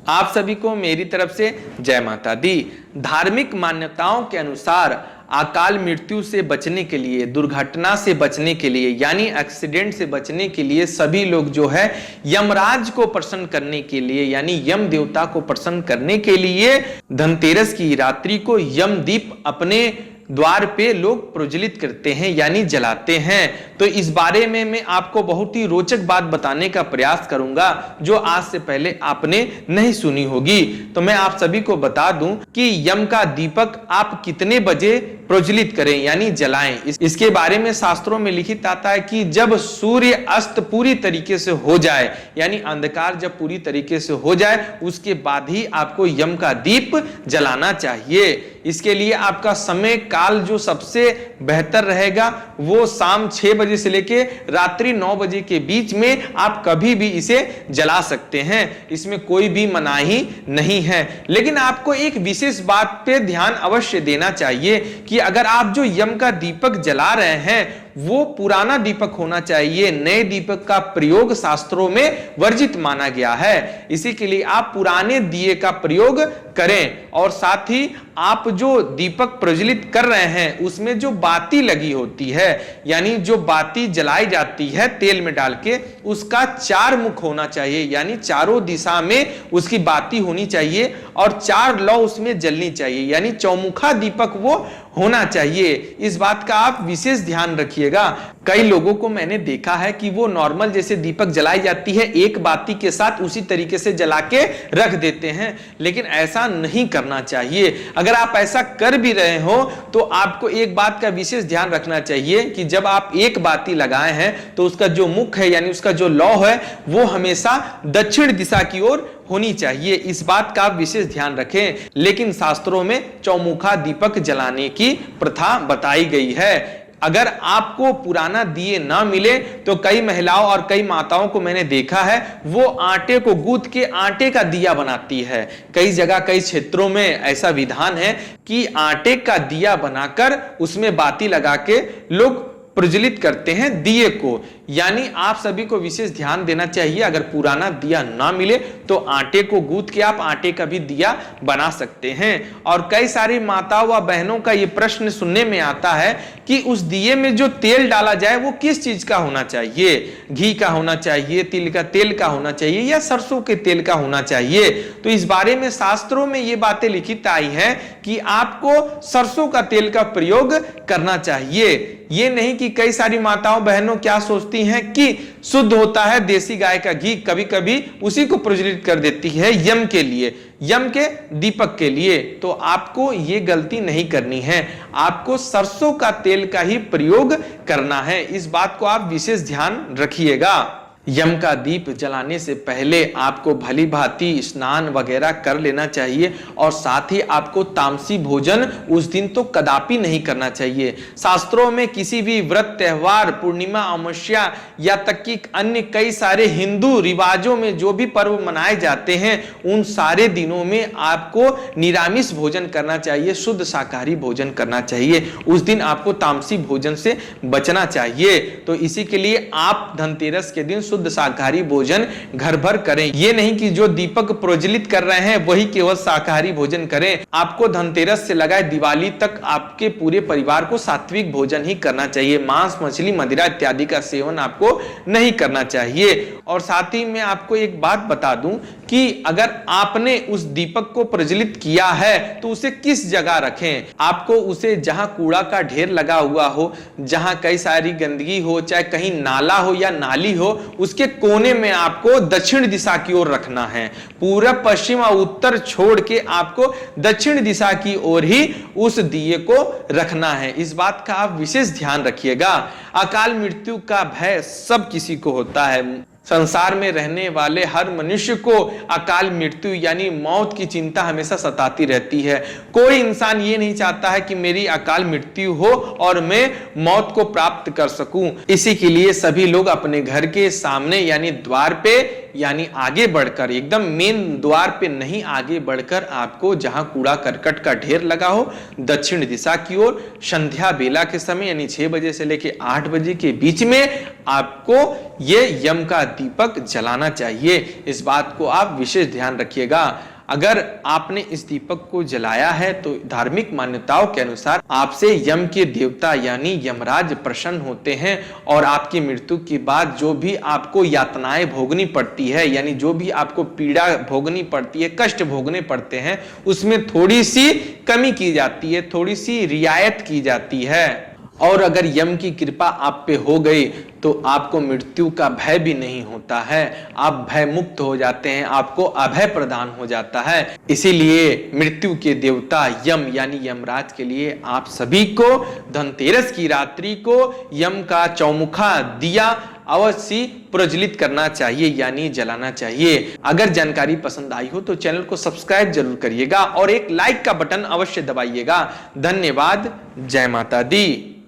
आप सभी को मेरी तरफ से जय माता दी। धार्मिक मान्यताओं के अनुसार अकाल मृत्यु से बचने के लिए, दुर्घटना से बचने के लिए, यानी एक्सीडेंट से बचने के लिए सभी लोग जो है यमराज को प्रसन्न करने के लिए, यानी यम देवता को प्रसन्न करने के लिए धनतेरस की रात्रि को यम दीप अपने द्वार पे लोग प्रज्वलित करते हैं, यानी जलाते हैं। तो इस बारे में मैं आपको बहुत ही रोचक बात बताने का प्रयास करूंगा जो आज से पहले आपने नहीं सुनी होगी। तो मैं आप सभी को बता दूं कि यम का दीपक आप कितने बजे प्रज्वलित करें, यानी जलाएं। इसके बारे में शास्त्रों में लिखित आता है कि जब सूर्य अस्त पूरी तरीके से हो जाए, यानी अंधकार जब पूरी तरीके से हो जाए, उसके बाद ही आपको यम का दीप जलाना चाहिए। इसके लिए आपका समय काल जो सबसे बेहतर रहेगा वो शाम 6 बजे से लेके रात्रि 9 बजे के बीच में आप कभी भी इसे जला सकते हैं, इसमें कोई भी मनाही नहीं है। लेकिन आपको एक विशेष बात पे ध्यान अवश्य देना चाहिए कि अगर आप जो यम का दीपक जला रहे हैं वो पुराना दीपक होना चाहिए। नए दीपक का प्रयोग शास्त्रों में वर्जित माना गया है। इसी के लिए आप पुराने दिए का प्रयोग करें और साथ ही आप जो दीपक प्रज्वलित कर रहे हैं उसमें जो बाती लगी होती है, यानी जो बाती जलाई जाती है तेल में डाल के, उसका 4 मुख होना चाहिए, यानी चारों दिशा में उसकी बाती होनी चाहिए और 4 लौ उसमें जलनी चाहिए, यानी चौमुखा दीपक वो होना चाहिए। इस बात का आप विशेष ध्यान रखिएगा। कई लोगों को मैंने देखा है कि वो नॉर्मल जैसे दीपक जलाई जाती है एक बाती के साथ उसी तरीके से जला के रख देते हैं, लेकिन ऐसा नहीं करना चाहिए। अगर आप ऐसा कर भी रहे हो तो आपको एक बात का विशेष ध्यान रखना चाहिए कि जब आप एक बाती लगाए हैं तो उसका जो मुख है, यानी उसका जो लौ है, वो हमेशा दक्षिण दिशा की ओर होनी चाहिए। इस बात का विशेष ध्यान रखें। लेकिन शास्त्रों में चौमुखा दीपक जलाने की प्रथा बताई गई है। अगर आपको पुराना दिए ना मिले तो कई महिलाओं और कई माताओं को मैंने देखा है वो आटे को गूंथ के आटे का दिया बनाती है। कई जगह कई क्षेत्रों में ऐसा विधान है कि आटे का दिया बनाकर उसमें बाती लगा के लोग प्रज्वलित करते हैं दिए को। यानी आप सभी को विशेष ध्यान देना चाहिए, अगर पुराना दिया ना मिले तो आटे को गूंथ के आप आटे का भी दिया बना सकते हैं। और कई सारी माताओं व बहनों का यह प्रश्न सुनने में आता है कि उस दिए में जो तेल डाला जाए वो किस चीज का होना चाहिए, घी का होना चाहिए, तिल का तेल का होना चाहिए या सरसों के तेल का होना चाहिए। तो इस बारे में शास्त्रों में ये बातें लिखित आई हैं कि आपको सरसों का तेल का प्रयोग करना चाहिए। ये नहीं कि कई सारी माताओं बहनों क्या सोचती हैं कि शुद्ध होता है देसी गाय का घी, कभी कभी उसी को प्रज्वलित कर देती है यम के लिए, यम के दीपक के लिए। तो आपको ये गलती नहीं करनी है, आपको सरसों का तेल का ही प्रयोग करना है। इस बात को आप विशेष ध्यान रखिएगा। यम का दीप जलाने से पहले आपको भली भांति स्नान वगैरह कर लेना चाहिए और साथ ही आपको तामसी भोजन उस दिन तो कदापि नहीं करना चाहिए। शास्त्रों में किसी भी व्रत, त्योहार, पूर्णिमा, अमावस्या या तक कि अन्य कई सारे हिंदू रिवाजों में जो भी पर्व मनाए जाते हैं उन सारे दिनों में आपको निरामिष भोजन करना चाहिए, शुद्ध शाकाहारी भोजन करना चाहिए। उस दिन आपको तामसी भोजन से बचना चाहिए। तो इसी के लिए आप धनतेरस के दिन शुद्ध शाकाहारी भोजन घर भर करें। ये नहीं कि जो दीपक प्रज्वलित कर रहे हैं वही केवल शाकाहारी भोजन करें। आपको धनतेरस से लगाए दिवाली तक आपके पूरे परिवार को सात्विक भोजन ही करना चाहिए। मांस, मछली, मदिरा इत्यादि का सेवन आपको नहीं करना चाहिए। और साथ ही मैं आपको एक बात बता दूं कि अगर आपने उस दीपक को प्रज्वलित किया है तो उसे किस जगह रखें। आपको उसे जहां कूड़ा का ढेर लगा हुआ हो, जहां कई सारी गंदगी हो, चाहे कहीं नाला हो या नाली हो, उसके कोने में आपको दक्षिण दिशा की ओर रखना है। पूरब, पश्चिम और उत्तर छोड़ के आपको दक्षिण दिशा की ओर ही उस दिए को रखना है। इस बात का आप विशेष ध्यान रखिएगा। अकाल मृत्यु का भय सब किसी को होता है। संसार में रहने वाले हर मनुष्य को अकाल मृत्यु यानी मौत की चिंता हमेशा सताती रहती है। कोई इंसान ये नहीं चाहता है कि मेरी अकाल मृत्यु हो और मैं मौत को प्राप्त कर सकूं। इसी के लिए सभी लोग अपने घर के सामने यानी द्वार पे यानी आगे बढ़कर एकदम मेन द्वार पे नहीं आगे बढ़कर आपको जहां कूड़ा करकट का ढेर लगा हो दक्षिण दिशा की ओर संध्या बेला के समय यानी 6 बजे से लेके 8 बजे के बीच में आपको ये यम का दीपक जलाना चाहिए। इस बात को आप विशेष ध्यान रखिएगा। अगर आपने इस दीपक को जलाया है तो धार्मिक मान्यताओं के अनुसार आपसे यम के देवता यानी यमराज प्रसन्न होते हैं और आपकी मृत्यु के बाद जो भी आपको यातनाएं भोगनी पड़ती है यानी जो भी आपको पीड़ा भोगनी पड़ती है, कष्ट भोगने पड़ते हैं, उसमें थोड़ी सी कमी की जाती है, थोड़ी सी रियायत की जाती है। और अगर यम की कृपा आप पे हो गई तो आपको मृत्यु का भय भी नहीं होता है, आप भय मुक्त हो जाते हैं, आपको अभय प्रदान हो जाता है। इसीलिए मृत्यु के देवता यम यानी यमराज के लिए आप सभी को धनतेरस की रात्रि को यम का चौमुखा दिया अवश्य प्रज्वलित करना चाहिए यानी जलाना चाहिए। अगर जानकारी पसंद आई हो तो चैनल को सब्सक्राइब जरूर करिएगा और एक लाइक का बटन अवश्य दबाइएगा। धन्यवाद। जय माता दी।